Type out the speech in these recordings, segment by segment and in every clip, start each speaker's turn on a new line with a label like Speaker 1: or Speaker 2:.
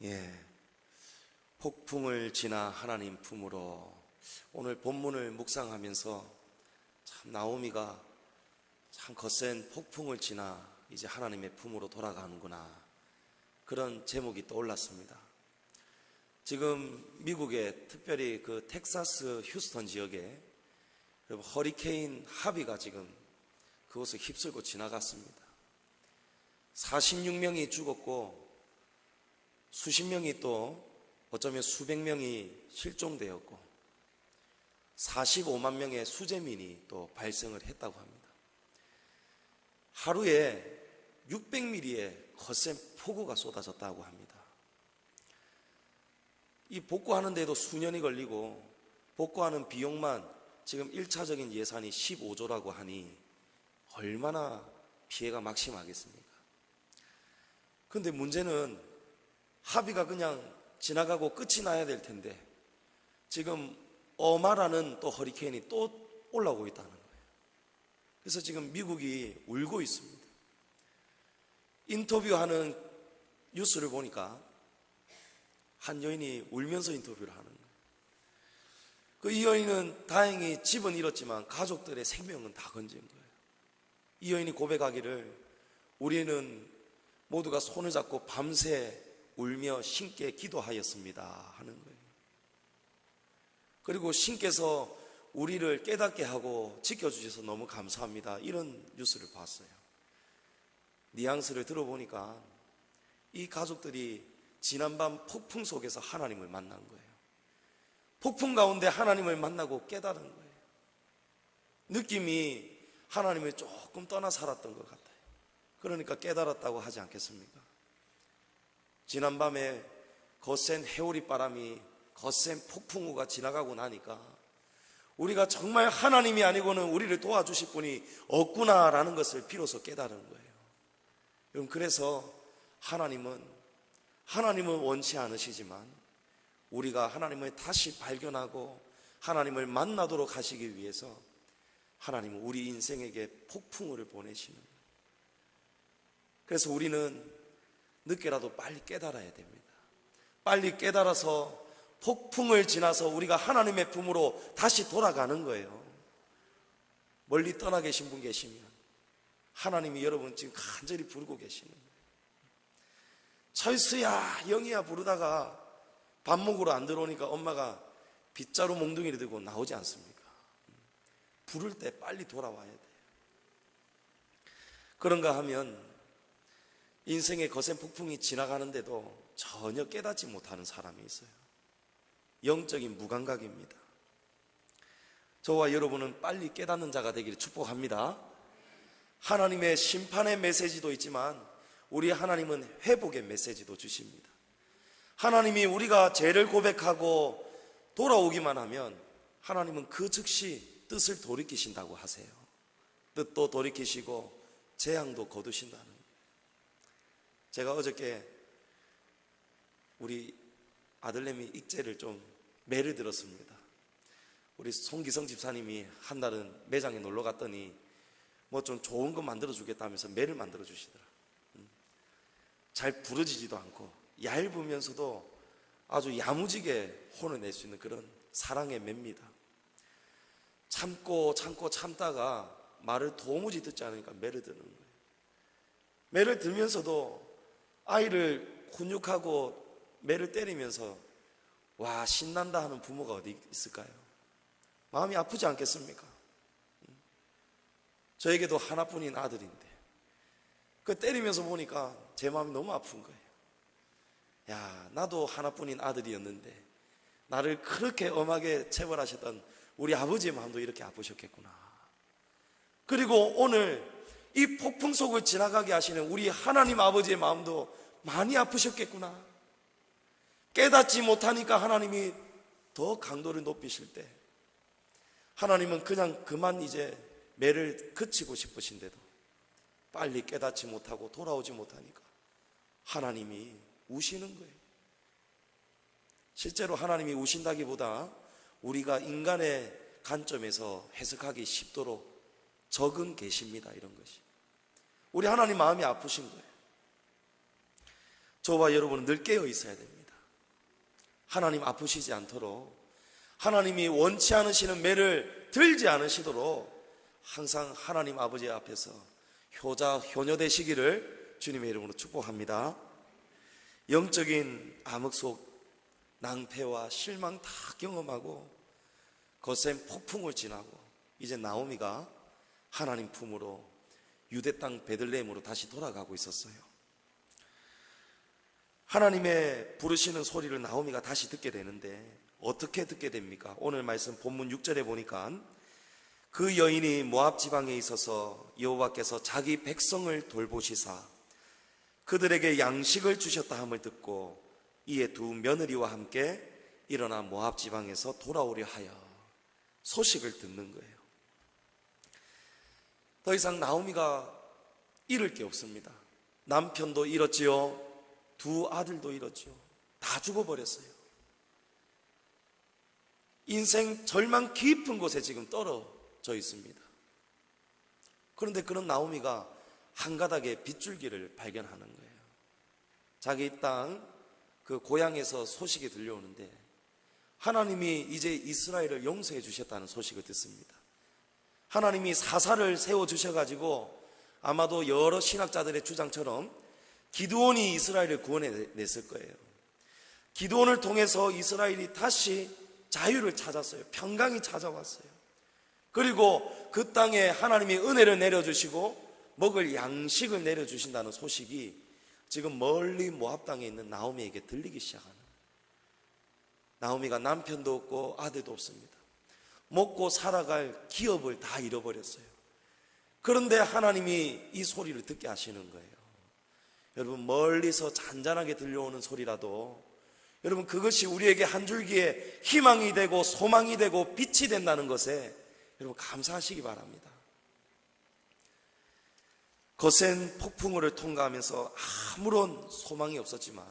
Speaker 1: 예, 폭풍을 지나 하나님 품으로. 오늘 본문을 묵상하면서 참 나오미가 참 거센 폭풍을 지나 이제 하나님의 품으로 돌아가는구나, 그런 제목이 떠올랐습니다. 지금 미국의 특별히 그 텍사스 휴스턴 지역에 허리케인 하비가 지금 그곳을 휩쓸고 지나갔습니다. 46명이 죽었고 수십 명이 또 어쩌면 수백 명이 실종되었고 45만 명의 수재민이 또 발생을 했다고 합니다. 하루에 600mm의 거센 폭우가 쏟아졌다고 합니다. 이 복구하는 데도 수년이 걸리고 복구하는 비용만 지금 1차적인 예산이 15조라고 하니 얼마나 피해가 막심하겠습니까? 그런데 문제는 하비가 그냥 지나가고 끝이 나야 될 텐데 지금 어마라는 또 허리케인이 또 올라오고 있다는 거예요. 그래서 지금 미국이 울고 있습니다. 인터뷰하는 뉴스를 보니까 한 여인이 울면서 인터뷰를 하는 거예요. 이 여인은 다행히 집은 잃었지만 가족들의 생명은 다 건진 거예요. 이 여인이 고백하기를 우리는 모두가 손을 잡고 밤새 울며 신께 기도하였습니다 하는 거예요. 그리고 신께서 우리를 깨닫게 하고 지켜주셔서 너무 감사합니다, 이런 뉴스를 봤어요. 뉘앙스를 들어보니까 이 가족들이 지난밤 폭풍 속에서 하나님을 만난 거예요. 폭풍 가운데 하나님을 만나고 깨달은 거예요. 느낌이 하나님을 조금 떠나 살았던 것 같아요. 그러니까 깨달았다고 하지 않겠습니까? 지난밤에 거센 해오리 바람이, 거센 폭풍우가 지나가고 나니까 우리가 정말 하나님이 아니고는 우리를 도와주실 분이 없구나라는 것을 비로소 깨달은 거예요. 여러분, 그래서 하나님은 원치 않으시지만 우리가 하나님을 다시 발견하고 하나님을 만나도록 하시기 위해서 하나님은 우리 인생에게 폭풍우를 보내시는 거예요. 그래서 우리는 늦게라도 빨리 깨달아야 됩니다. 빨리 깨달아서 폭풍을 지나서 우리가 하나님의 품으로 다시 돌아가는 거예요. 멀리 떠나 계신 분 계시면 하나님이 여러분 지금 간절히 부르고 계시는 거예요. 철수야, 영희야 부르다가 밥 먹으러 안 들어오니까 엄마가 빗자루 몽둥이를 들고 나오지 않습니까? 부를 때 빨리 돌아와야 돼요. 그런가 하면 인생의 거센 폭풍이 지나가는데도 전혀 깨닫지 못하는 사람이 있어요. 영적인 무감각입니다. 저와 여러분은 빨리 깨닫는 자가 되기를 축복합니다. 하나님의 심판의 메시지도 있지만 우리 하나님은 회복의 메시지도 주십니다. 하나님이 우리가 죄를 고백하고 돌아오기만 하면 하나님은 그 즉시 뜻을 돌이키신다고 하세요. 뜻도 돌이키시고 재앙도 거두신다는 거예요. 제가 어저께 우리 아들내미 익제를 좀 매를 들었습니다. 우리 송기성 집사님이 한 날은 매장에 놀러 갔더니 뭐 좀 좋은 거 만들어 주겠다면서 매를 만들어 주시더라. 잘 부러지지도 않고 얇으면서도 아주 야무지게 혼을 낼 수 있는 그런 사랑의 매입니다. 참다가 말을 도무지 듣지 않으니까 매를 드는 거예요. 매를 들면서도 아이를 훈육하고 매를 때리면서 와 신난다 하는 부모가 어디 있을까요? 마음이 아프지 않겠습니까? 저에게도 하나뿐인 아들인데 그 때리면서 보니까 제 마음이 너무 아픈 거예요. 야, 나도 하나뿐인 아들이었는데 나를 그렇게 엄하게 체벌하셨던 우리 아버지의 마음도 이렇게 아프셨겠구나. 그리고 오늘 이 폭풍 속을 지나가게 하시는 우리 하나님 아버지의 마음도 많이 아프셨겠구나. 깨닫지 못하니까 하나님이 더 강도를 높이실 때 하나님은 그냥 그만 이제 매를 그치고 싶으신데도 빨리 깨닫지 못하고 돌아오지 못하니까 하나님이 우시는 거예요. 실제로 하나님이 우신다기보다 우리가 인간의 관점에서 해석하기 쉽도록 적은 계십니다. 이런 것이 우리 하나님 마음이 아프신 거예요. 저와 여러분은 늘 깨어 있어야 됩니다. 하나님 아프시지 않도록, 하나님이 원치 않으시는 매를 들지 않으시도록 항상 하나님 아버지 앞에서 효자 효녀 되시기를 주님의 이름으로 축복합니다. 영적인 암흑 속 낭패와 실망 다 경험하고 거센 폭풍을 지나고 이제 나오미가 하나님 품으로 유대 땅 베들레헴으로 다시 돌아가고 있었어요. 하나님의 부르시는 소리를 나오미가 다시 듣게 되는데 어떻게 듣게 됩니까? 오늘 말씀 본문 6절에 보니까 그 여인이 모압 지방에 있어서 여호와께서 자기 백성을 돌보시사 그들에게 양식을 주셨다 함을 듣고 이에 두 며느리와 함께 일어나 모압 지방에서 돌아오려 하여 소식을 듣는 거예요. 더 이상 나오미가 잃을 게 없습니다. 남편도 잃었지요. 두 아들도 잃었지요. 다 죽어버렸어요. 인생 절망 깊은 곳에 지금 떨어져 있습니다. 그런데 그런 나오미가 한 가닥의 빗줄기를 발견하는 거예요. 자기 땅 그 고향에서 소식이 들려오는데 하나님이 이제 이스라엘을 용서해 주셨다는 소식을 듣습니다. 하나님이 사사를 세워주셔가지고 아마도 여러 신학자들의 주장처럼 기드온이 이스라엘을 구원해냈을 거예요. 기드온을 통해서 이스라엘이 다시 자유를 찾았어요. 평강이 찾아왔어요. 그리고 그 땅에 하나님이 은혜를 내려주시고 먹을 양식을 내려주신다는 소식이 지금 멀리 모압 땅에 있는 나오미에게 들리기 시작하는 거예요. 나오미가 남편도 없고 아들도 없습니다. 먹고 살아갈 기업을 다 잃어버렸어요. 그런데 하나님이 이 소리를 듣게 하시는 거예요. 여러분, 멀리서 잔잔하게 들려오는 소리라도 여러분, 그것이 우리에게 한 줄기의 희망이 되고 소망이 되고 빛이 된다는 것에 여러분 감사하시기 바랍니다. 거센 폭풍우를 통과하면서 아무런 소망이 없었지만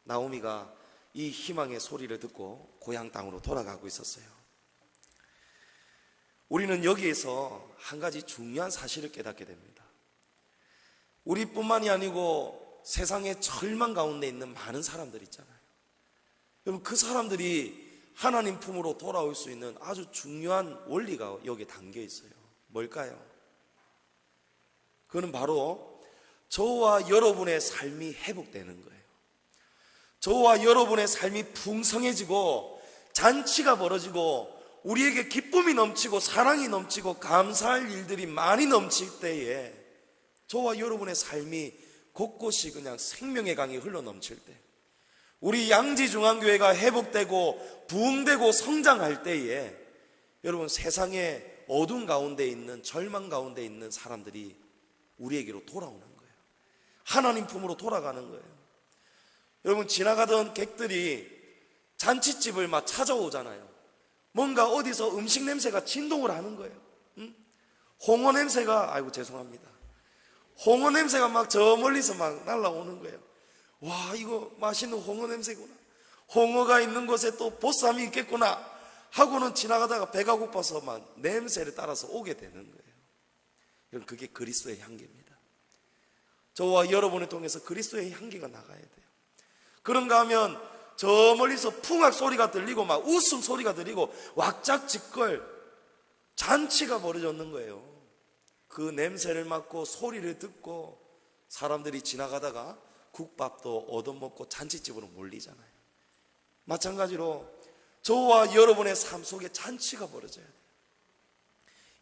Speaker 1: 나오미가 이 희망의 소리를 듣고 고향 땅으로 돌아가고 있었어요. 우리는 여기에서 한 가지 중요한 사실을 깨닫게 됩니다. 우리뿐만이 아니고 세상의 절망 가운데 있는 많은 사람들 있잖아요. 여러분, 그 사람들이 하나님 품으로 돌아올 수 있는 아주 중요한 원리가 여기에 담겨 있어요. 뭘까요? 그건 바로 저와 여러분의 삶이 회복되는 거예요. 저와 여러분의 삶이 풍성해지고 잔치가 벌어지고 우리에게 기쁨이 넘치고 사랑이 넘치고 감사할 일들이 많이 넘칠 때에 저와 여러분의 삶이 곳곳이 그냥 생명의 강이 흘러넘칠 때, 우리 양지중앙교회가 회복되고 부흥되고 성장할 때에 여러분, 세상의 어둠 가운데 있는, 절망 가운데 있는 사람들이 우리에게로 돌아오는 거예요. 하나님 품으로 돌아가는 거예요. 여러분, 지나가던 객들이 잔치집을 막 찾아오잖아요. 뭔가 어디서 음식 냄새가 진동을 하는 거예요. 홍어 냄새가, 아이고 죄송합니다, 홍어 냄새가 막 저 멀리서 막 날아오는 거예요. 와, 이거 맛있는 홍어 냄새구나, 홍어가 있는 곳에 또 보쌈이 있겠구나 하고는 지나가다가 배가 고파서 막 냄새를 따라서 오게 되는 거예요. 여러분, 그게 그리스도의 향기입니다. 저와 여러분을 통해서 그리스도의 향기가 나가야 돼요. 그런가 하면 저 멀리서 풍악 소리가 들리고 막 웃음 소리가 들리고 왁작지껄 잔치가 벌어졌는 거예요. 그 냄새를 맡고 소리를 듣고 사람들이 지나가다가 국밥도 얻어먹고 잔치집으로 몰리잖아요. 마찬가지로 저와 여러분의 삶 속에 잔치가 벌어져야 돼요.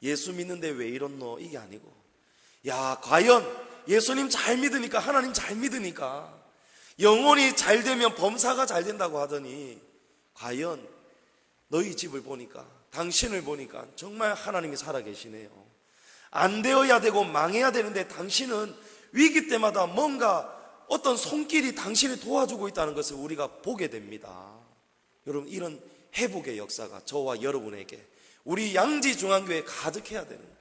Speaker 1: 예수 믿는데 왜 이렇노? 이게 아니고, 야, 과연 예수님 잘 믿으니까, 하나님 잘 믿으니까 영혼이 잘 되면 범사가 잘 된다고 하더니 과연 너희 집을 보니까, 당신을 보니까 정말 하나님이 살아계시네요. 안 되어야 되고 망해야 되는데 당신은 위기 때마다 뭔가 어떤 손길이 당신을 도와주고 있다는 것을 우리가 보게 됩니다. 여러분, 이런 회복의 역사가 저와 여러분에게, 우리 양지중앙교회에 가득해야 되는 거예요.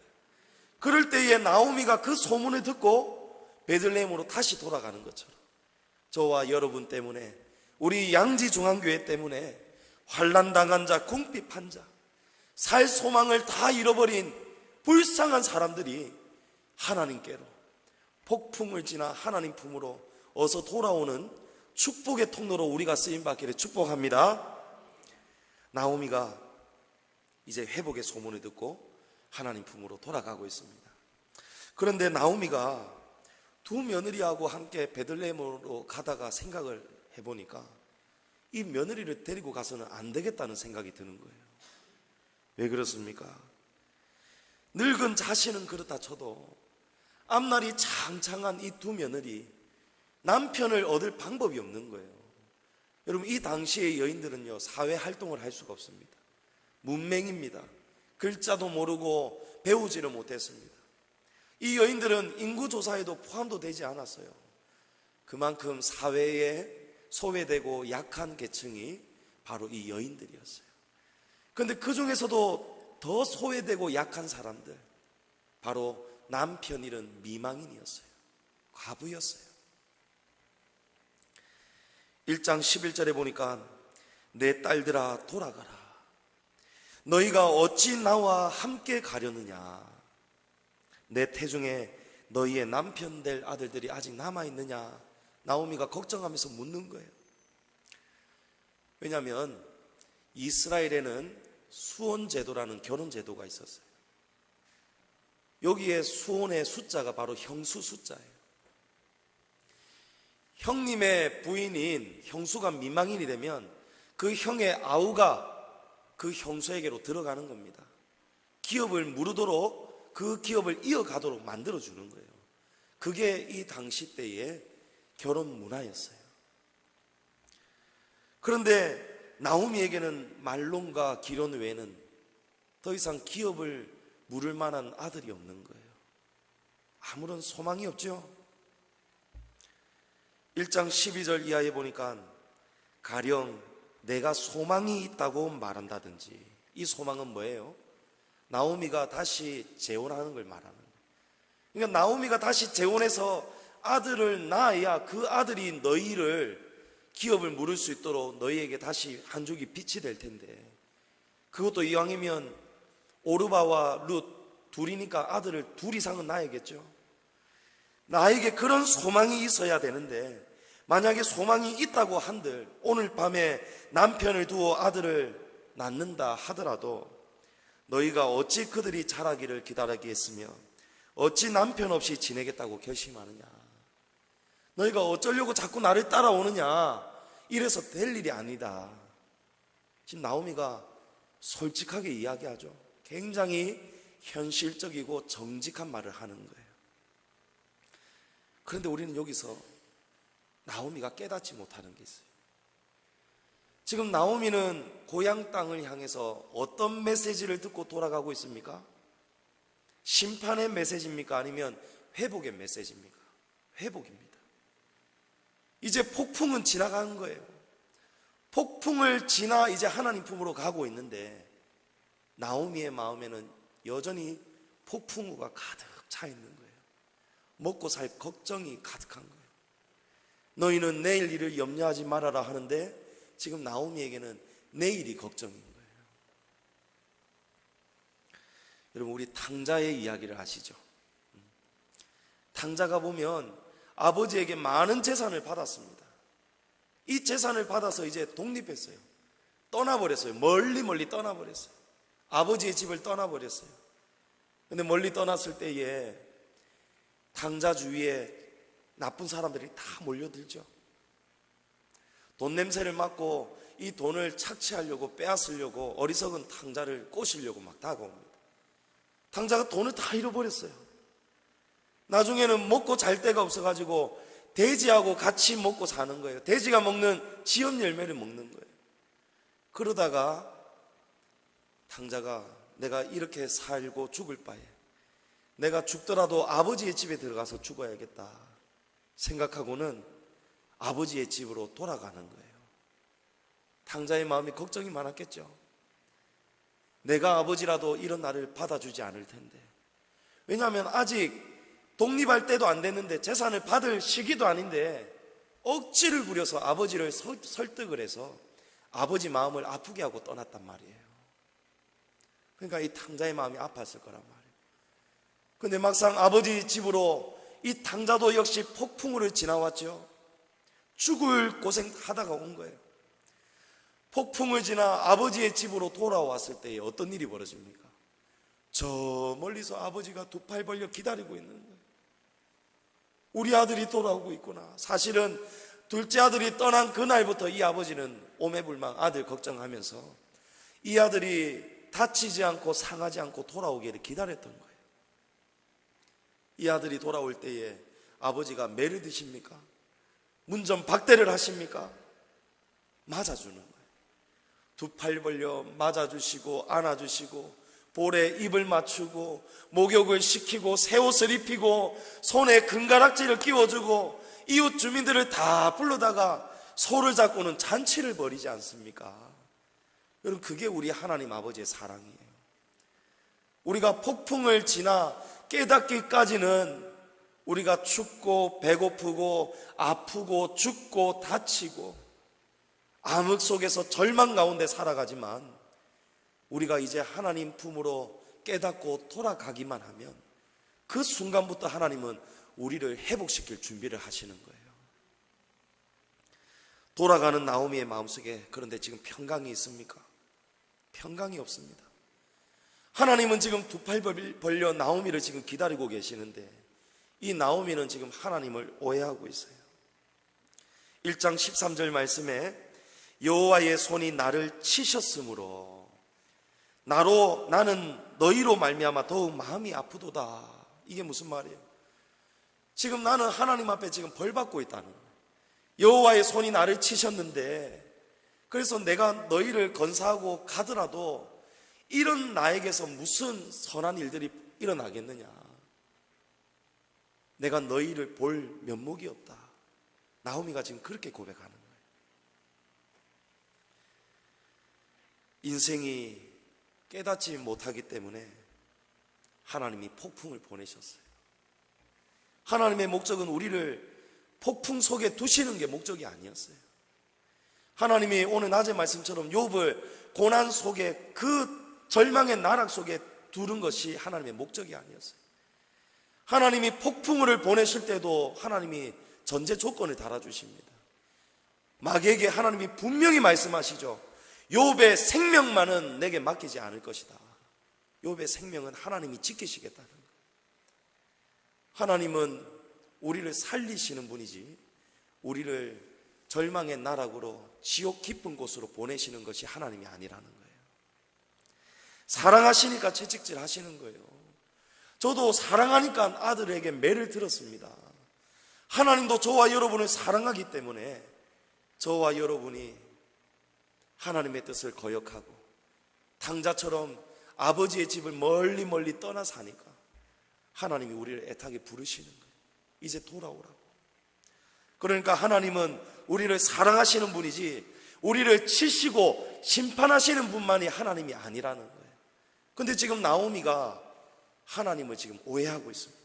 Speaker 1: 그럴 때에 나오미가 그 소문을 듣고 베들레헴으로 다시 돌아가는 것처럼 저와 여러분 때문에, 우리 양지중앙교회 때문에 환난당한 자, 궁핍한 자, 살 소망을 다 잃어버린 불쌍한 사람들이 하나님께로, 폭풍을 지나 하나님 품으로 어서 돌아오는 축복의 통로로 우리가 쓰임받기를 축복합니다. 나오미가 이제 회복의 소문을 듣고 하나님 품으로 돌아가고 있습니다. 그런데 나오미가 두 며느리하고 함께 베들레헴으로 가다가 생각을 해보니까 이 며느리를 데리고 가서는 안 되겠다는 생각이 드는 거예요. 왜 그렇습니까? 늙은 자신은 그렇다 쳐도 앞날이 창창한 이 두 며느리, 남편을 얻을 방법이 없는 거예요. 여러분, 이 당시의 여인들은요, 사회 활동을 할 수가 없습니다. 문맹입니다. 글자도 모르고 배우지를 못했습니다. 이 여인들은 인구조사에도 포함도 되지 않았어요. 그만큼 사회에 소외되고 약한 계층이 바로 이 여인들이었어요. 그런데 그 중에서도 더 소외되고 약한 사람들, 바로 남편 잃은 미망인이었어요. 과부였어요. 1장 11절에 보니까 내 딸들아 돌아가라. 너희가 어찌 나와 함께 가려느냐. 내 태중에 너희의 남편 될 아들들이 아직 남아있느냐. 나오미가 걱정하면서 묻는 거예요. 왜냐하면 이스라엘에는 수혼제도라는 결혼제도가 있었어요. 여기에 수혼의 숫자가 바로 형수 숫자예요. 형님의 부인인 형수가 미망인이 되면 그 형의 아우가 그 형수에게로 들어가는 겁니다. 기업을 무르도록 그 기업을 이어가도록 만들어주는 거예요. 그게 이 당시 때의 결혼 문화였어요. 그런데 나오미에게는 말론과 기론 외에는 더 이상 기업을 물을 만한 아들이 없는 거예요. 아무런 소망이 없죠. 1장 12절 이하에 보니까 가령 내가 소망이 있다고 말한다든지, 이 소망은 뭐예요? 나오미가 다시 재혼하는 걸 말하는 거예요. 그러니까 나오미가 다시 재혼해서 아들을 낳아야 그 아들이 너희를 기업을 물을 수 있도록 너희에게 다시 한 줄기 빛이 될 텐데, 그것도 이왕이면 오르바와 룻 둘이니까 아들을 둘 이상은 낳아야겠죠. 나에게 그런 소망이 있어야 되는데, 만약에 소망이 있다고 한들 오늘 밤에 남편을 두어 아들을 낳는다 하더라도 너희가 어찌 그들이 자라기를 기다리겠으며 어찌 남편 없이 지내겠다고 결심하느냐. 너희가 어쩌려고 자꾸 나를 따라오느냐. 이래서 될 일이 아니다. 지금 나오미가 솔직하게 이야기하죠. 굉장히 현실적이고 정직한 말을 하는 거예요. 그런데 우리는 여기서 나오미가 깨닫지 못하는 게 있어요. 지금 나오미는 고향 땅을 향해서 어떤 메시지를 듣고 돌아가고 있습니까? 심판의 메시지입니까? 아니면 회복의 메시지입니까? 회복입니다. 이제 폭풍은 지나간 거예요. 폭풍을 지나 이제 하나님 품으로 가고 있는데 나오미의 마음에는 여전히 폭풍우가 가득 차 있는 거예요. 먹고 살 걱정이 가득한 거예요. 너희는 내일 일을 염려하지 말아라 하는데 지금 나오미에게는 내일이 걱정인 거예요. 여러분, 우리 탕자의 이야기를 아시죠? 탕자가 보면 아버지에게 많은 재산을 받았습니다. 이 재산을 받아서 이제 독립했어요. 떠나버렸어요. 멀리 떠나버렸어요. 아버지의 집을 떠나버렸어요. 근데 멀리 떠났을 때에 탕자 주위에 나쁜 사람들이 다 몰려들죠. 돈 냄새를 맡고 이 돈을 착취하려고 빼앗으려고 어리석은 탕자를 꼬시려고 막 다가옵니다. 탕자가 돈을 다 잃어버렸어요. 나중에는 먹고 잘 데가 없어가지고 돼지하고 같이 먹고 사는 거예요. 돼지가 먹는 지엽 열매를 먹는 거예요. 그러다가 탕자가 내가 이렇게 살고 죽을 바에 내가 죽더라도 아버지의 집에 들어가서 죽어야겠다 생각하고는 아버지의 집으로 돌아가는 거예요. 탕자의 마음이 걱정이 많았겠죠. 내가 아버지라도 이런 나를 받아주지 않을 텐데. 왜냐하면 아직 독립할 때도 안 됐는데 재산을 받을 시기도 아닌데 억지를 부려서 아버지를 설득을 해서 아버지 마음을 아프게 하고 떠났단 말이에요. 그러니까 이 탕자의 마음이 아팠을 거란 말이에요. 근데 막상 아버지 집으로 이 탕자도 역시 폭풍우를 지나왔죠. 죽을 고생하다가 온 거예요. 폭풍을 지나 아버지의 집으로 돌아왔을 때에 어떤 일이 벌어집니까? 저 멀리서 아버지가 두 팔 벌려 기다리고 있는 거예요. 우리 아들이 돌아오고 있구나. 사실은 둘째 아들이 떠난 그날부터 이 아버지는 오매불망 아들 걱정하면서 이 아들이 다치지 않고 상하지 않고 돌아오기를 기다렸던 거예요. 이 아들이 돌아올 때에 아버지가 매를 드십니까? 문전박대를 하십니까? 맞아주는 거예요. 두 팔 벌려 맞아주시고 안아주시고 볼에 입을 맞추고 목욕을 시키고 새 옷을 입히고 손에 금가락지를 끼워주고 이웃 주민들을 다 불러다가 소를 잡고는 잔치를 벌이지 않습니까? 여러분, 그게 우리 하나님 아버지의 사랑이에요. 우리가 폭풍을 지나 깨닫기까지는 우리가 춥고 배고프고 아프고 죽고 다치고 암흑 속에서 절망 가운데 살아가지만 우리가 이제 하나님 품으로 깨닫고 돌아가기만 하면 그 순간부터 하나님은 우리를 회복시킬 준비를 하시는 거예요. 돌아가는 나오미의 마음속에 그런데 지금 평강이 있습니까? 평강이 없습니다. 하나님은 지금 두 팔 벌려 나오미를 지금 기다리고 계시는데 이 나오미는 지금 하나님을 오해하고 있어요. 1장 13절 말씀에 여호와의 손이 나를 치셨으므로 나는 너희로 말미암아 더욱 마음이 아프도다. 이게 무슨 말이에요? 지금 나는 하나님 앞에 지금 벌 받고 있다는 거예요. 여호와의 손이 나를 치셨는데 그래서 내가 너희를 건사하고 가더라도 이런 나에게서 무슨 선한 일들이 일어나겠느냐. 내가 너희를 볼 면목이 없다. 나오미가 지금 그렇게 고백하는 거예요. 인생이 깨닫지 못하기 때문에 하나님이 폭풍을 보내셨어요. 하나님의 목적은 우리를 폭풍 속에 두시는 게 목적이 아니었어요. 하나님이 오늘 낮의 말씀처럼 욥을 고난 속에 그 절망의 나락 속에 두는 것이 하나님의 목적이 아니었어요. 하나님이 폭풍을 보내실 때도 하나님이 전제 조건을 달아주십니다. 마귀에게 하나님이 분명히 말씀하시죠. 욥의 생명만은 내게 맡기지 않을 것이다. 욥의 생명은 하나님이 지키시겠다는 거예요. 하나님은 우리를 살리시는 분이지 우리를 절망의 나락으로 지옥 깊은 곳으로 보내시는 것이 하나님이 아니라는 거예요. 사랑하시니까 채찍질 하시는 거예요. 저도 사랑하니까 아들에게 매를 들었습니다. 하나님도 저와 여러분을 사랑하기 때문에 저와 여러분이 하나님의 뜻을 거역하고 탕자처럼 아버지의 집을 멀리 멀리 떠나 사니까 하나님이 우리를 애타게 부르시는 거예요. 이제 돌아오라고. 그러니까 하나님은 우리를 사랑하시는 분이지 우리를 치시고 심판하시는 분만이 하나님이 아니라는 거예요. 근데 지금 나오미가 하나님을 지금 오해하고 있습니다.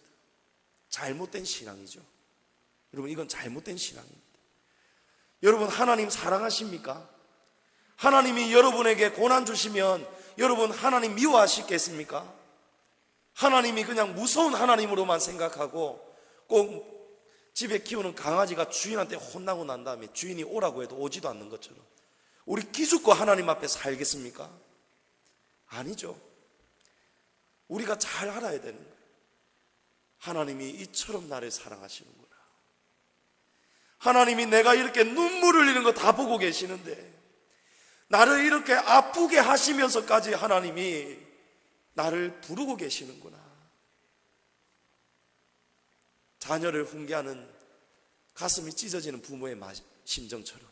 Speaker 1: 잘못된 신앙이죠. 여러분, 이건 잘못된 신앙입니다. 여러분, 하나님 사랑하십니까? 하나님이 여러분에게 고난 주시면 여러분 하나님 미워하시겠습니까? 하나님이 그냥 무서운 하나님으로만 생각하고 꼭 집에 키우는 강아지가 주인한테 혼나고 난 다음에 주인이 오라고 해도 오지도 않는 것처럼 우리 기죽고 하나님 앞에 살겠습니까? 아니죠. 우리가 잘 알아야 되는 거예요. 하나님이 이처럼 나를 사랑하시는구나. 하나님이 내가 이렇게 눈물을 흘리는 거 다 보고 계시는데 나를 이렇게 아프게 하시면서까지 하나님이 나를 부르고 계시는구나. 자녀를 훈계하는 가슴이 찢어지는 부모의 심정처럼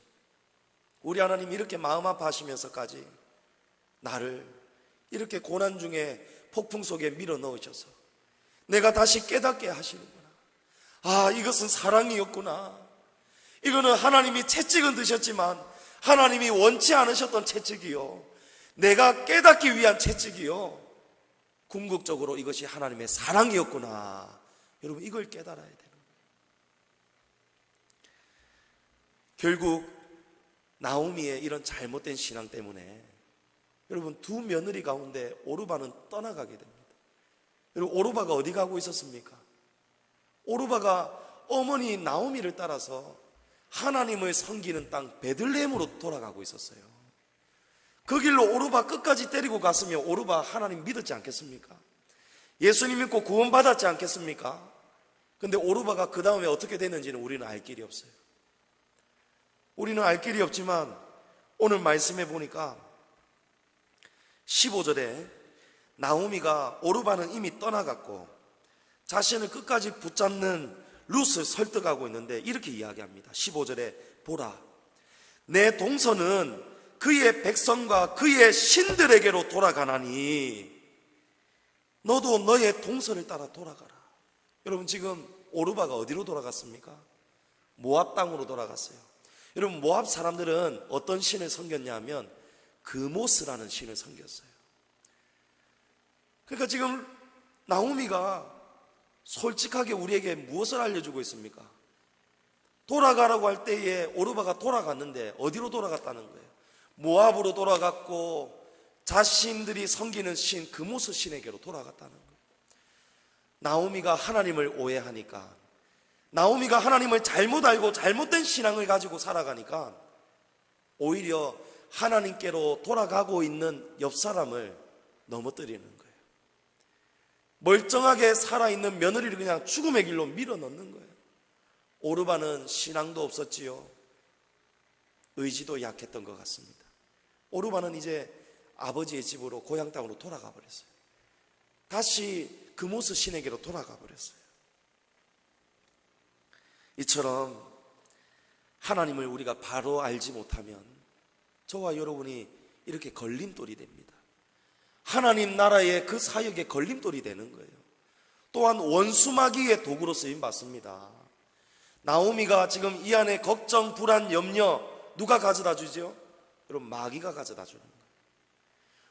Speaker 1: 우리 하나님이 이렇게 마음 아파하시면서까지 나를 이렇게 고난 중에 폭풍 속에 밀어 넣으셔서 내가 다시 깨닫게 하시는구나. 아, 이것은 사랑이었구나. 이거는 하나님이 채찍은 드셨지만 하나님이 원치 않으셨던 채찍이요, 내가 깨닫기 위한 채찍이요, 궁극적으로 이것이 하나님의 사랑이었구나. 여러분, 이걸 깨달아야 되는 거예요. 결국 나오미의 이런 잘못된 신앙 때문에 여러분 두 며느리 가운데 오르바는 떠나가게 됩니다. 여러분, 오르바가 어디 가고 있었습니까? 오르바가 어머니 나오미를 따라서 하나님을 섬기는 땅 베들레헴으로 돌아가고 있었어요. 그 길로 오르바 끝까지 때리고 갔으면 오르바 하나님 믿었지 않겠습니까? 예수님 믿고 구원받았지 않겠습니까? 근데 오르바가 그 다음에 어떻게 됐는지는 우리는 알 길이 없어요. 우리는 알 길이 없지만 오늘 말씀해 보니까 15절에 나오미가 오르바는 이미 떠나갔고 자신을 끝까지 붙잡는 룻을 설득하고 있는데 이렇게 이야기합니다. 15절에 보라, 내 동서는 그의 백성과 그의 신들에게로 돌아가나니 너도 너의 동서를 따라 돌아가라. 여러분, 지금 오르바가 어디로 돌아갔습니까? 모압 땅으로 돌아갔어요. 여러분, 모압 사람들은 어떤 신을 섬겼냐 하면 그모스라는 신을 섬겼어요. 그러니까 지금 나오미가 솔직하게 우리에게 무엇을 알려주고 있습니까? 돌아가라고 할 때에 오르바가 돌아갔는데 어디로 돌아갔다는 거예요? 모압으로 돌아갔고 자신들이 섬기는 신 그모스 신에게로 돌아갔다는 거예요. 나오미가 하나님을 오해하니까, 나오미가 하나님을 잘못 알고 잘못된 신앙을 가지고 살아가니까 오히려 하나님께로 돌아가고 있는 옆 사람을 넘어뜨리는 거예요. 멀쩡하게 살아있는 며느리를 그냥 죽음의 길로 밀어넣는 거예요. 오르바는 신앙도 없었지요. 의지도 약했던 것 같습니다. 오르바는 이제 아버지의 집으로 고향 땅으로 돌아가 버렸어요. 다시 그모스 신에게로 돌아가 버렸어요. 이처럼 하나님을 우리가 바로 알지 못하면 저와 여러분이 이렇게 걸림돌이 됩니다. 하나님 나라의 그 사역에 걸림돌이 되는 거예요. 또한 원수마귀의 도구로 쓰임 받습니다. 나오미가 지금 이 안에 걱정, 불안, 염려 누가 가져다 주죠? 여러분, 마귀가 가져다 주는 거예요.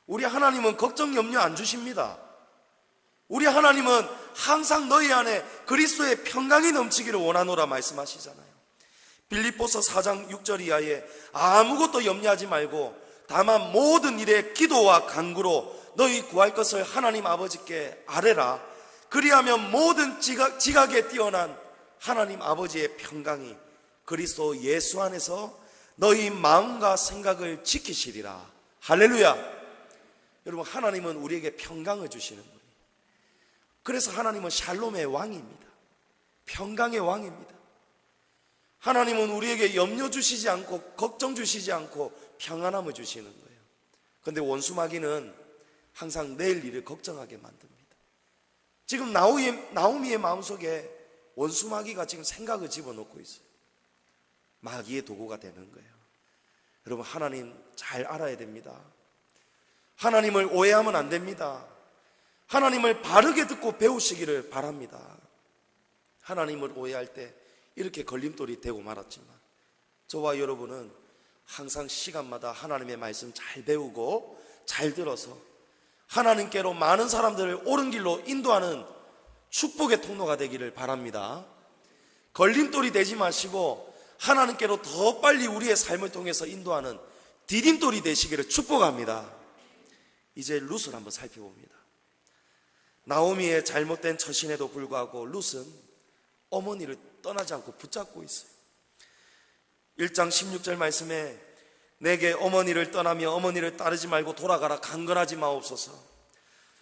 Speaker 1: 우리 하나님은 걱정, 염려 안 주십니다. 우리 하나님은 항상 너희 안에 그리스도의 평강이 넘치기를 원하노라 말씀하시잖아요. 빌립보서 4장 6절 이하에 아무것도 염려하지 말고 다만 모든 일에 기도와 간구로 너희 구할 것을 하나님 아버지께 아뢰라. 그리하면 모든 지각에 뛰어난 하나님 아버지의 평강이 그리스도 예수 안에서 너희 마음과 생각을 지키시리라. 할렐루야. 여러분, 하나님은 우리에게 평강을 주시는 분이에요. 그래서 하나님은 샬롬의 왕입니다. 평강의 왕입니다. 하나님은 우리에게 염려 주시지 않고 걱정 주시지 않고 평안함을 주시는 거예요. 그런데 원수마귀는 항상 내일 일을 걱정하게 만듭니다. 지금 나오미의 마음속에 원수마귀가 지금 생각을 집어넣고 있어요. 마귀의 도구가 되는 거예요. 여러분, 하나님 잘 알아야 됩니다. 하나님을 오해하면 안 됩니다. 하나님을 바르게 듣고 배우시기를 바랍니다. 하나님을 오해할 때 이렇게 걸림돌이 되고 말았지만 저와 여러분은 항상 시간마다 하나님의 말씀 잘 배우고 잘 들어서 하나님께로 많은 사람들을 옳은 길로 인도하는 축복의 통로가 되기를 바랍니다. 걸림돌이 되지 마시고 하나님께로 더 빨리 우리의 삶을 통해서 인도하는 디딤돌이 되시기를 축복합니다. 이제 룻을 한번 살펴봅니다. 나오미의 잘못된 처신에도 불구하고 룻은 어머니를 떠나지 않고 붙잡고 있어요. 1장 16절 말씀에 내게 어머니를 떠나며 어머니를 따르지 말고 돌아가라 강건하지 마옵소서.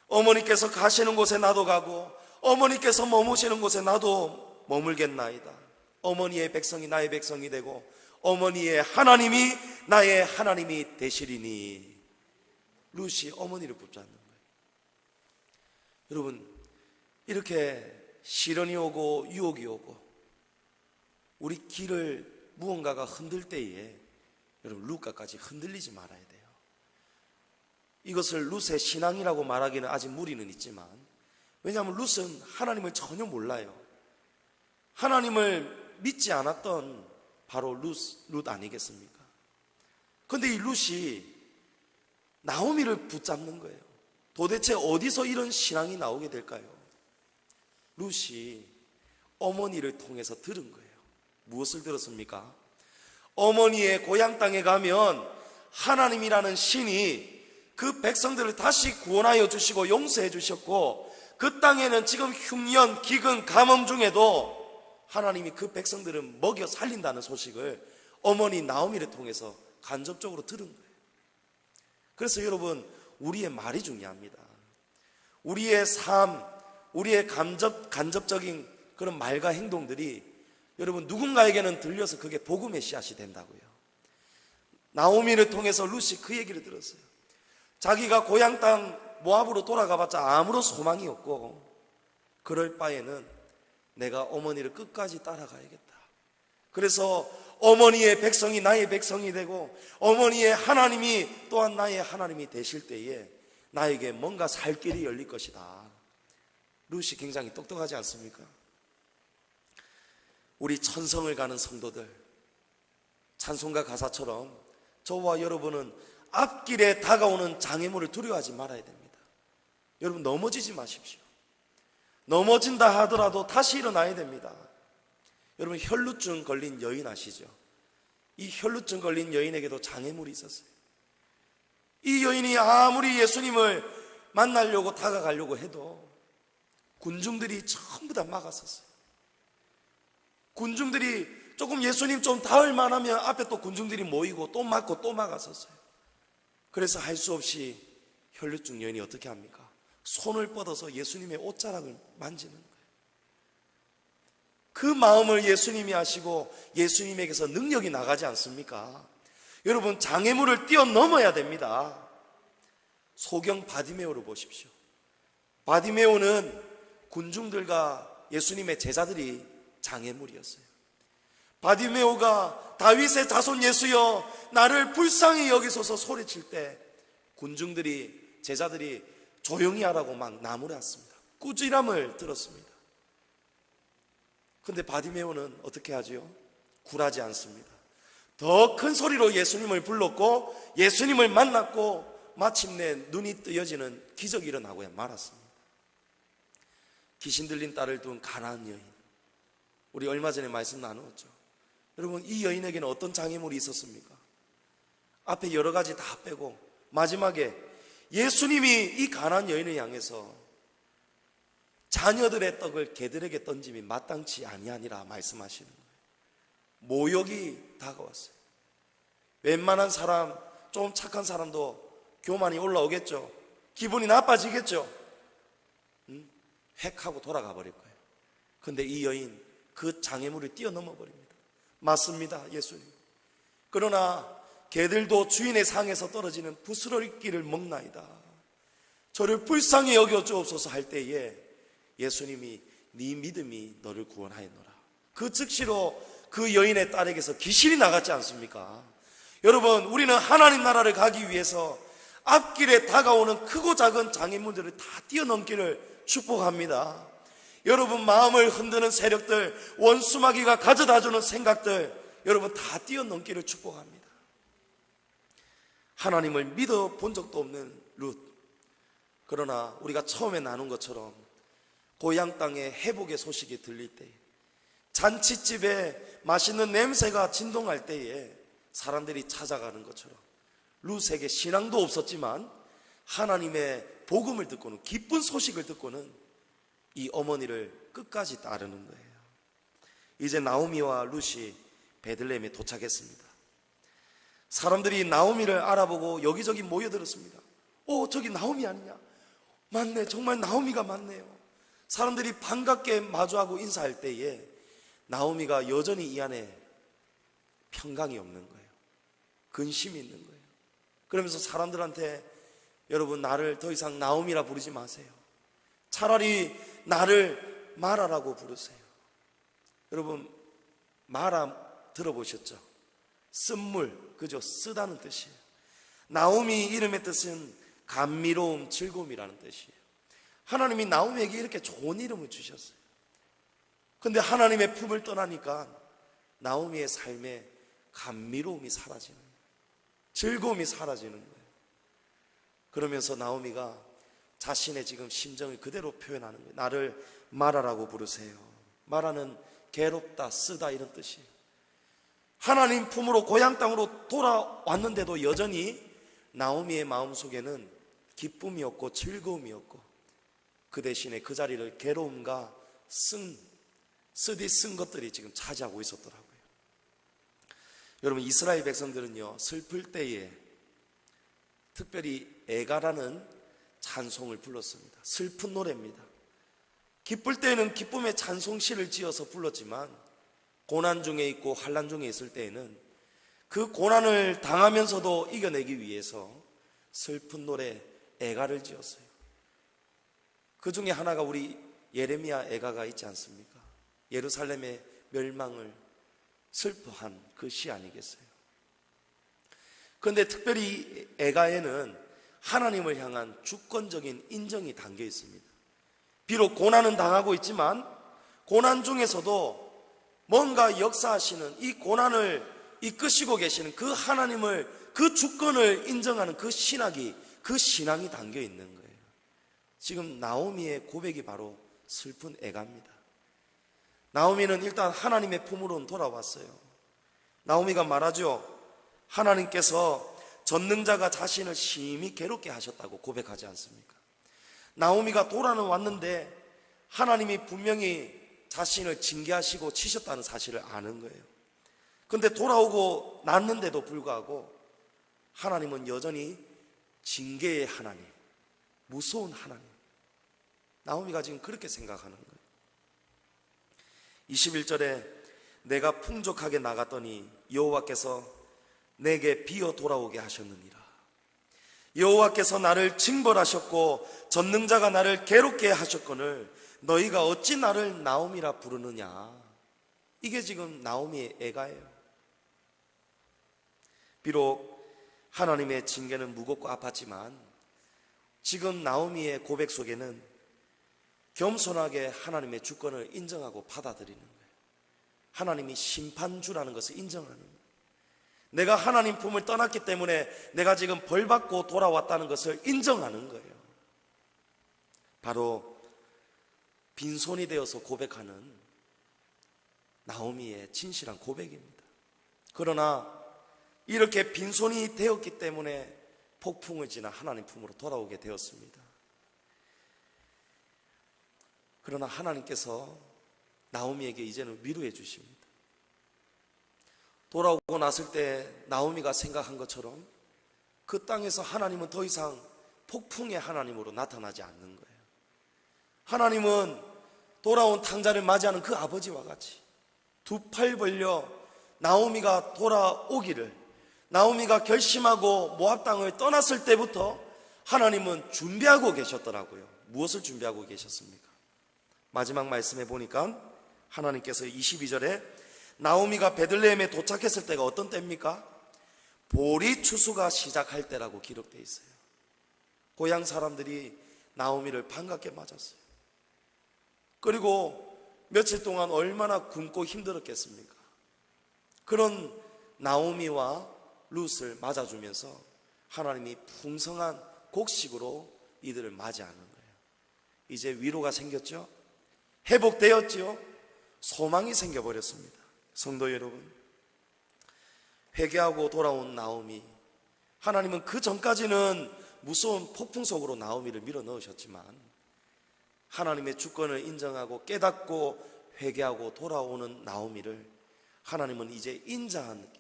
Speaker 1: 어머니께서 가시는 곳에 나도 가고 어머니께서 머무시는 곳에 나도 머물겠나이다. 어머니의 백성이 나의 백성이 되고 어머니의 하나님이 나의 하나님이 되시리니. 룻이 어머니를 붙잡는 거예요. 여러분, 이렇게 시련이 오고 유혹이 오고 우리 길을 무언가가 흔들 때에 여러분, 룻과까지 흔들리지 말아야 돼요. 이것을 룻의 신앙이라고 말하기는 아직 무리는 있지만, 왜냐하면 룻은 하나님을 전혀 몰라요. 하나님을 믿지 않았던 바로 룻 아니겠습니까? 그런데 이 룻이 나오미를 붙잡는 거예요. 도대체 어디서 이런 신앙이 나오게 될까요? 룻이 어머니를 통해서 들은 거예요. 무엇을 들었습니까? 어머니의 고향 땅에 가면 하나님이라는 신이 그 백성들을 다시 구원하여 주시고 용서해 주셨고, 그 땅에는 지금 흉년, 기근, 가뭄 중에도 하나님이 그 백성들을 먹여 살린다는 소식을 어머니 나오미를 통해서 간접적으로 들은 거예요. 그래서 여러분, 우리의 말이 중요합니다. 우리의 삶, 우리의 간접적인 그런 말과 행동들이 여러분 누군가에게는 들려서 그게 복음의 씨앗이 된다고요. 나오미를 통해서 룻이 그 얘기를 들었어요. 자기가 고향 땅 모압으로 돌아가봤자 아무런 소망이 없고 그럴 바에는 내가 어머니를 끝까지 따라가야겠다. 그래서 어머니의 백성이 나의 백성이 되고 어머니의 하나님이 또한 나의 하나님이 되실 때에 나에게 뭔가 살 길이 열릴 것이다. 룻이 굉장히 똑똑하지 않습니까? 우리 천성을 가는 성도들, 찬송가 가사처럼 저와 여러분은 앞길에 다가오는 장애물을 두려워하지 말아야 됩니다. 여러분, 넘어지지 마십시오. 넘어진다 하더라도 다시 일어나야 됩니다. 여러분, 혈루증 걸린 여인 아시죠? 이 혈루증 걸린 여인에게도 장애물이 있었어요. 이 여인이 아무리 예수님을 만나려고 다가가려고 해도 군중들이 전부 다 막았었어요. 군중들이 조금 예수님 좀 닿을 만하면 앞에 또 군중들이 모이고 또 막고 또 막았었어요. 그래서 할 수 없이 혈루증 여인이 어떻게 합니까? 손을 뻗어서 예수님의 옷자락을 만지는 거예요. 그 마음을 예수님이 아시고 예수님에게서 능력이 나가지 않습니까? 여러분, 장애물을 뛰어넘어야 됩니다. 소경 바디메오를 보십시오. 바디메오는 군중들과 예수님의 제자들이 장애물이었어요. 바디메오가 다윗의 자손 예수여 나를 불쌍히 여기소서 소리칠 때 군중들이, 제자들이 조용히 하라고 막 나무랐습니다. 꾸지람을 들었습니다. 그런데 바디메오는 어떻게 하지요? 굴하지 않습니다. 더 큰 소리로 예수님을 불렀고 예수님을 만났고 마침내 눈이 뜨여지는 기적이 일어나고야 말았습니다. 귀신 들린 딸을 둔 가나안 여인, 우리 얼마 전에 말씀 나누었죠. 여러분, 이 여인에게는 어떤 장애물이 있었습니까? 앞에 여러 가지 다 빼고 마지막에 예수님이 이 가나안 여인을 향해서 자녀들의 떡을 개들에게 던짐이 마땅치 아니하니라 말씀하시는 거예요. 모욕이 다가왔어요. 웬만한 사람, 좀 착한 사람도 교만이 올라오겠죠. 기분이 나빠지겠죠. 획하고 돌아가 버릴 거예요. 그런데 이 여인 그 장애물을 뛰어넘어 버립니다. 맞습니다, 예수님. 그러나 개들도 주인의 상에서 떨어지는 부스러기를 먹나이다. 저를 불쌍히 여겨 주옵소서 할 때에 예수님이 네 믿음이 너를 구원하였노라. 그 즉시로 그 여인의 딸에게서 귀신이 나갔지 않습니까? 여러분, 우리는 하나님 나라를 가기 위해서 앞길에 다가오는 크고 작은 장애물들을 다 뛰어넘기를 축복합니다. 여러분, 마음을 흔드는 세력들, 원수마귀가 가져다주는 생각들, 여러분 다 뛰어넘기를 축복합니다. 하나님을 믿어본 적도 없는 룻, 그러나 우리가 처음에 나눈 것처럼 고향 땅에 회복의 소식이 들릴 때, 잔치집에 맛있는 냄새가 진동할 때에 사람들이 찾아가는 것처럼 룻에게 신앙도 없었지만 하나님의 복음을 듣고는, 기쁜 소식을 듣고는 이 어머니를 끝까지 따르는 거예요. 이제 나오미와 룻이 베들레헴에 도착했습니다. 사람들이 나오미를 알아보고 여기저기 모여들었습니다. 저기 나오미 아니냐? 맞네, 정말 나오미가 맞네요. 사람들이 반갑게 마주하고 인사할 때에 나오미가 여전히 이 안에 평강이 없는 거예요. 근심이 있는 거예요. 그러면서 사람들한테 여러분, 나를 더 이상 나오미라 부르지 마세요. 차라리 나를 마라라고 부르세요. 여러분, 마라 들어보셨죠? 쓴물, 그죠? 쓰다는 뜻이에요. 나오미 이름의 뜻은 감미로움, 즐거움이라는 뜻이에요. 하나님이 나오미에게 이렇게 좋은 이름을 주셨어요. 근데 하나님의 품을 떠나니까 나오미의 삶에 감미로움이 사라지는 거예요. 즐거움이 사라지는 거예요. 그러면서 나오미가 자신의 지금 심정을 그대로 표현하는 거예요. 나를 마라라고 부르세요. 마라는 괴롭다, 쓰다 이런 뜻이에요. 하나님 품으로 고향 땅으로 돌아왔는데도 여전히 나오미의 마음속에는 기쁨이 없고 즐거움이 없고 그 대신에 그 자리를 괴로움과 쓴 것들이 지금 차지하고 있었더라고요. 여러분, 이스라엘 백성들은요, 슬플 때에 특별히 애가라는 찬송을 불렀습니다. 슬픈 노래입니다. 기쁠 때에는 기쁨의 찬송시를 지어서 불렀지만 고난 중에 있고 환난 중에 있을 때에는 그 고난을 당하면서도 이겨내기 위해서 슬픈 노래 애가를 지었어요. 그 중에 하나가 우리 예레미야 애가가 있지 않습니까? 예루살렘의 멸망을 슬퍼한 그 시 아니겠어요? 그런데 특별히 애가에는 하나님을 향한 주권적인 인정이 담겨 있습니다. 비록 고난은 당하고 있지만 고난 중에서도 뭔가 역사하시는, 이 고난을 이끄시고 계시는 그 하나님을, 그 주권을 인정하는 그 신앙이 담겨 있는 거예요. 지금 나오미의 고백이 바로 슬픈 애가입니다. 나오미는 일단 하나님의 품으로 돌아왔어요. 나오미가 말하죠. 하나님께서 전능자가 자신을 심히 괴롭게 하셨다고 고백하지 않습니까? 나오미가 돌아는 왔는데 하나님이 분명히 자신을 징계하시고 치셨다는 사실을 아는 거예요. 그런데 돌아오고 났는데도 불구하고 하나님은 여전히 징계의 하나님, 무서운 하나님. 나오미가 지금 그렇게 생각하는 거예요. 21절에 내가 풍족하게 나갔더니 여호와께서 내게 비어 돌아오게 하셨느니라. 여호와께서 나를 징벌하셨고 전능자가 나를 괴롭게 하셨거늘 너희가 어찌 나를 나오미라 부르느냐. 이게 지금 나오미의 애가예요. 비록 하나님의 징계는 무겁고 아팠지만 지금 나오미의 고백 속에는 겸손하게 하나님의 주권을 인정하고 받아들이는 거예요. 하나님이 심판주라는 것을 인정하는 거예요. 내가 하나님 품을 떠났기 때문에 내가 지금 벌받고 돌아왔다는 것을 인정하는 거예요. 바로 빈손이 되어서 고백하는 나오미의 진실한 고백입니다. 그러나 이렇게 빈손이 되었기 때문에 폭풍을 지나 하나님 품으로 돌아오게 되었습니다. 그러나 하나님께서 나오미에게 이제는 위로해 주십니다. 돌아오고 났을 때 나오미가 생각한 것처럼 그 땅에서 하나님은 더 이상 폭풍의 하나님으로 나타나지 않는 거예요. 하나님은 돌아온 탕자를 맞이하는 그 아버지와 같이 두 팔 벌려 나오미가 돌아오기를, 나오미가 결심하고 모압 땅을 떠났을 때부터 하나님은 준비하고 계셨더라고요. 무엇을 준비하고 계셨습니까? 마지막 말씀에 보니까 하나님께서 22절에 나오미가 베들레헴에 도착했을 때가 어떤 때입니까? 보리 추수가 시작할 때라고 기록되어 있어요. 고향 사람들이 나오미를 반갑게 맞았어요. 그리고 며칠 동안 얼마나 굶고 힘들었겠습니까? 그런 나오미와 룻을 맞아주면서 하나님이 풍성한 곡식으로 이들을 맞이하는 거예요. 이제 위로가 생겼죠? 회복되었죠? 소망이 생겨버렸습니다. 성도 여러분, 회개하고 돌아온 나오미, 하나님은 그 전까지는 무서운 폭풍 속으로 나오미를 밀어 넣으셨지만 하나님의 주권을 인정하고 깨닫고 회개하고 돌아오는 나오미를 하나님은 이제 인자한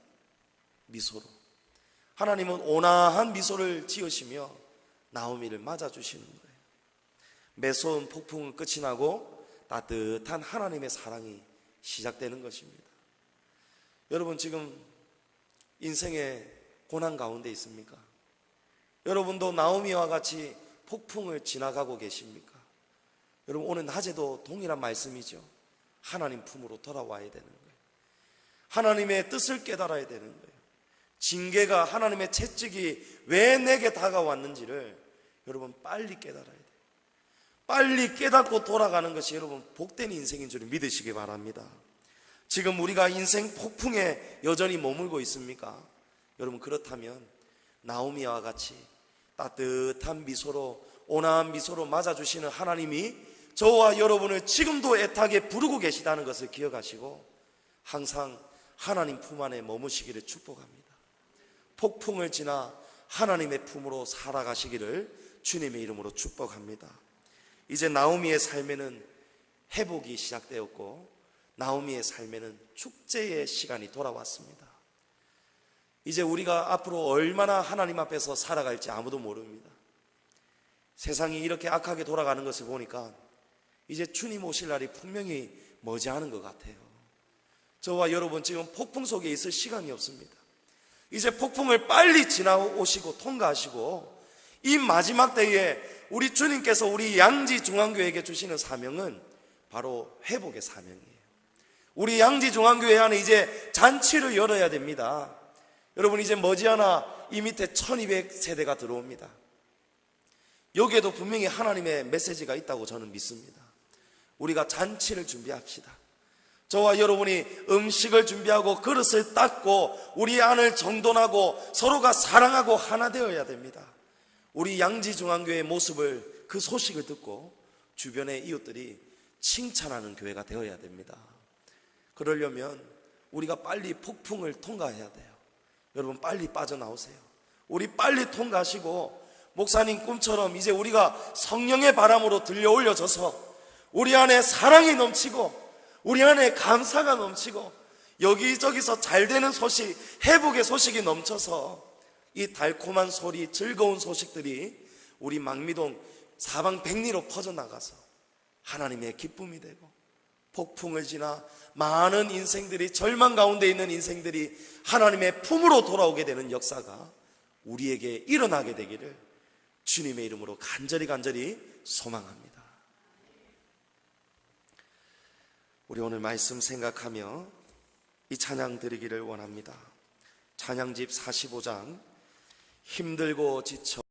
Speaker 1: 미소로, 하나님은 온화한 미소를 지으시며 나오미를 맞아주시는 거예요. 매서운 폭풍은 끝이 나고 따뜻한 하나님의 사랑이 시작되는 것입니다. 여러분, 지금 인생의 고난 가운데 있습니까? 여러분도 나오미와 같이 폭풍을 지나가고 계십니까? 여러분, 오늘 낮에도 동일한 말씀이죠. 하나님 품으로 돌아와야 되는 거예요. 하나님의 뜻을 깨달아야 되는 거예요. 징계가, 하나님의 채찍이 왜 내게 다가왔는지를 여러분 빨리 깨달아야 돼요. 빨리 깨닫고 돌아가는 것이 여러분 복된 인생인 줄 믿으시기 바랍니다. 지금 우리가 인생 폭풍에 여전히 머물고 있습니까? 여러분, 그렇다면 나오미와 같이 따뜻한 미소로, 온화한 미소로 맞아주시는 하나님이 저와 여러분을 지금도 애타게 부르고 계시다는 것을 기억하시고 항상 하나님 품 안에 머무시기를 축복합니다. 폭풍을 지나 하나님의 품으로 살아가시기를 주님의 이름으로 축복합니다. 이제 나오미의 삶에는 회복이 시작되었고 나오미의 삶에는 축제의 시간이 돌아왔습니다. 이제 우리가 앞으로 얼마나 하나님 앞에서 살아갈지 아무도 모릅니다. 세상이 이렇게 악하게 돌아가는 것을 보니까 이제 주님 오실 날이 분명히 머지않은 것 같아요. 저와 여러분 지금 폭풍 속에 있을 시간이 없습니다. 이제 폭풍을 빨리 지나오시고 통과하시고 이 마지막 때에 우리 주님께서 우리 양지중앙교회에게 주시는 사명은 바로 회복의 사명이에요. 우리 양지중앙교회 안에 이제 잔치를 열어야 됩니다. 여러분 이제 머지않아 이 밑에 1200세대가 들어옵니다. 여기에도 분명히 하나님의 메시지가 있다고 저는 믿습니다. 우리가 잔치를 준비합시다. 저와 여러분이 음식을 준비하고 그릇을 닦고 우리 안을 정돈하고 서로가 사랑하고 하나 되어야 됩니다. 우리 양지중앙교회의 모습을, 그 소식을 듣고 주변의 이웃들이 칭찬하는 교회가 되어야 됩니다. 그러려면 우리가 빨리 폭풍을 통과해야 돼요. 여러분 빨리 빠져나오세요. 우리 빨리 통과하시고 목사님 꿈처럼 이제 우리가 성령의 바람으로 들려 올려져서 우리 안에 사랑이 넘치고 우리 안에 감사가 넘치고 여기저기서 잘 되는 소식, 회복의 소식이 넘쳐서 이 달콤한 소리, 즐거운 소식들이 우리 망미동 사방백리로 퍼져나가서 하나님의 기쁨이 되고 폭풍을 지나 많은 인생들이, 절망 가운데 있는 인생들이 하나님의 품으로 돌아오게 되는 역사가 우리에게 일어나게 되기를 주님의 이름으로 간절히 소망합니다. 우리 오늘 말씀 생각하며 이 찬양 드리기를 원합니다. 찬양집 45장 힘들고 지쳐